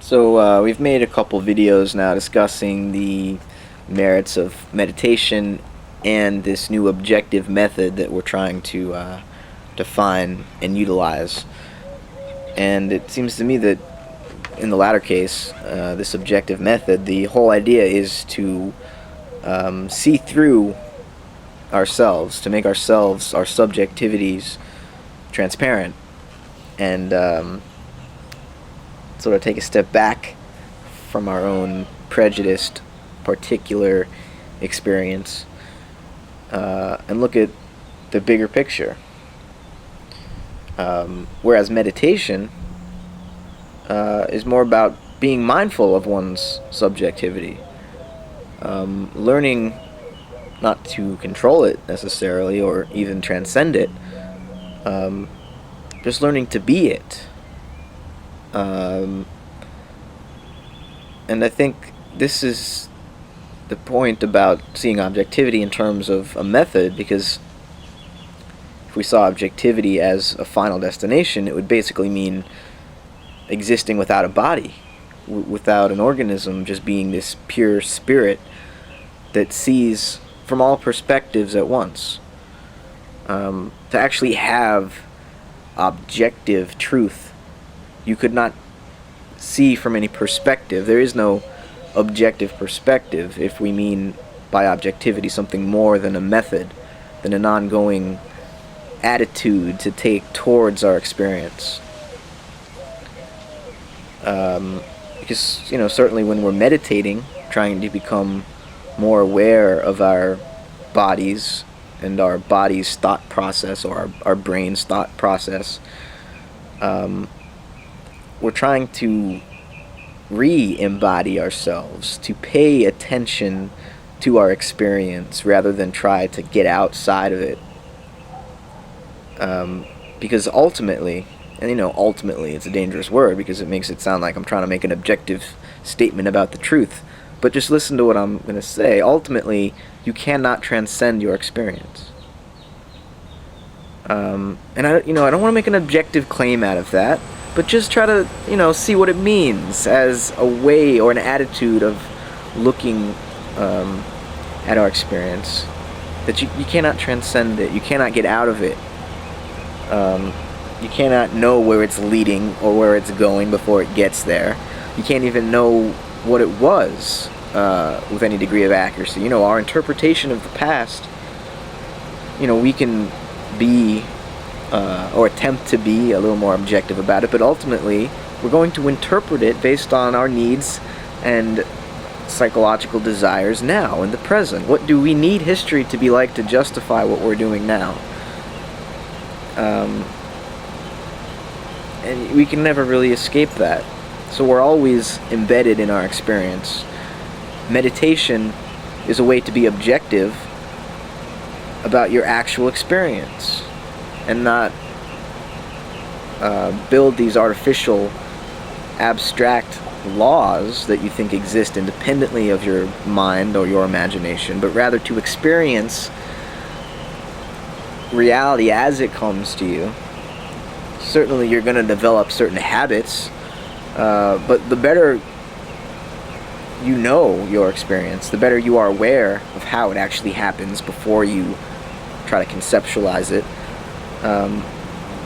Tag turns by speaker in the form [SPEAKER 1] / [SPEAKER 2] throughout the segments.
[SPEAKER 1] So we've made a couple videos now discussing the merits of meditation and this new objective method that we're trying to define and utilize. And it seems to me that in the latter case, this objective method, the whole idea is to see through ourselves, to make ourselves, our subjectivities, transparent, and sort of take a step back from our own prejudiced, particular experience, and look at the bigger picture. Whereas meditation is more about being mindful of one's subjectivity, learning not to control it necessarily or even transcend it, just learning to be it. And I think this is the point about seeing objectivity in terms of a method, because if we saw objectivity as a final destination, it would basically mean existing without a body, without an organism, just being this pure spirit that sees from all perspectives at once. To actually have objective truth, you could not see from any perspective. There is no objective perspective if we mean by objectivity something more than a method, than an ongoing attitude to take towards our experience. Because, certainly when we're meditating, trying to become more aware of our bodies and our body's thought process, or our brain's thought process, we're trying to re-embody ourselves, to pay attention to our experience rather than try to get outside of it. Because ultimately, and ultimately it's a dangerous word because it makes it sound like I'm trying to make an objective statement about the truth. But just listen to what I'm going to say. Ultimately, you cannot transcend your experience. And I don't want to make an objective claim out of that, but just try to, see what it means as a way or an attitude of looking at our experience. That you cannot transcend it. You cannot get out of it. You cannot know where it's leading or where it's going before it gets there. You can't even know what it was with any degree of accuracy. Our interpretation of the past, we can be or attempt to be a little more objective about it, but ultimately we're going to interpret it based on our needs and psychological desires now in the present. What do we need history to be like to justify what we're doing now? And we can never really escape that. So we're always embedded in our experience. Meditation is a way to be objective about your actual experience and not build these artificial, abstract laws that you think exist independently of your mind or your imagination, but rather to experience reality as it comes to you. Certainly you're going to develop certain habits, but the better you know your experience, the better you are aware of how it actually happens before you try to conceptualize it,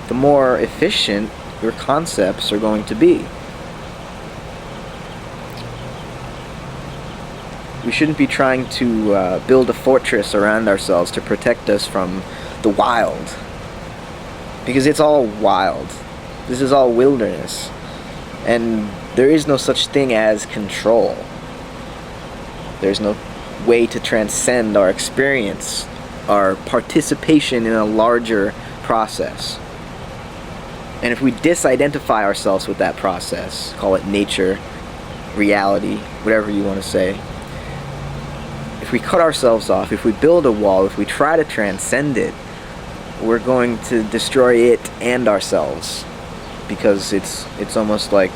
[SPEAKER 1] the more efficient your concepts are going to be. We shouldn't be trying to build a fortress around ourselves to protect us from the wild, because it's all wild. This is all wilderness, and there is no such thing as control. There's no way to transcend our experience, our participation in a larger process. And if we disidentify ourselves with that process, call it nature, reality, whatever you want to say, if we cut ourselves off, if we build a wall, if we try to transcend it, we're going to destroy it and ourselves, because it's almost like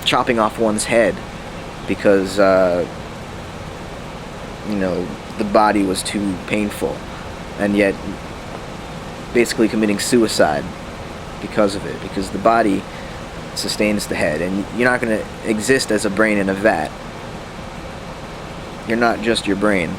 [SPEAKER 1] chopping off one's head because the body was too painful, and yet basically committing suicide because of it, because the body sustains the head, and you're not going to exist as a brain in a vat. You're not just your brain.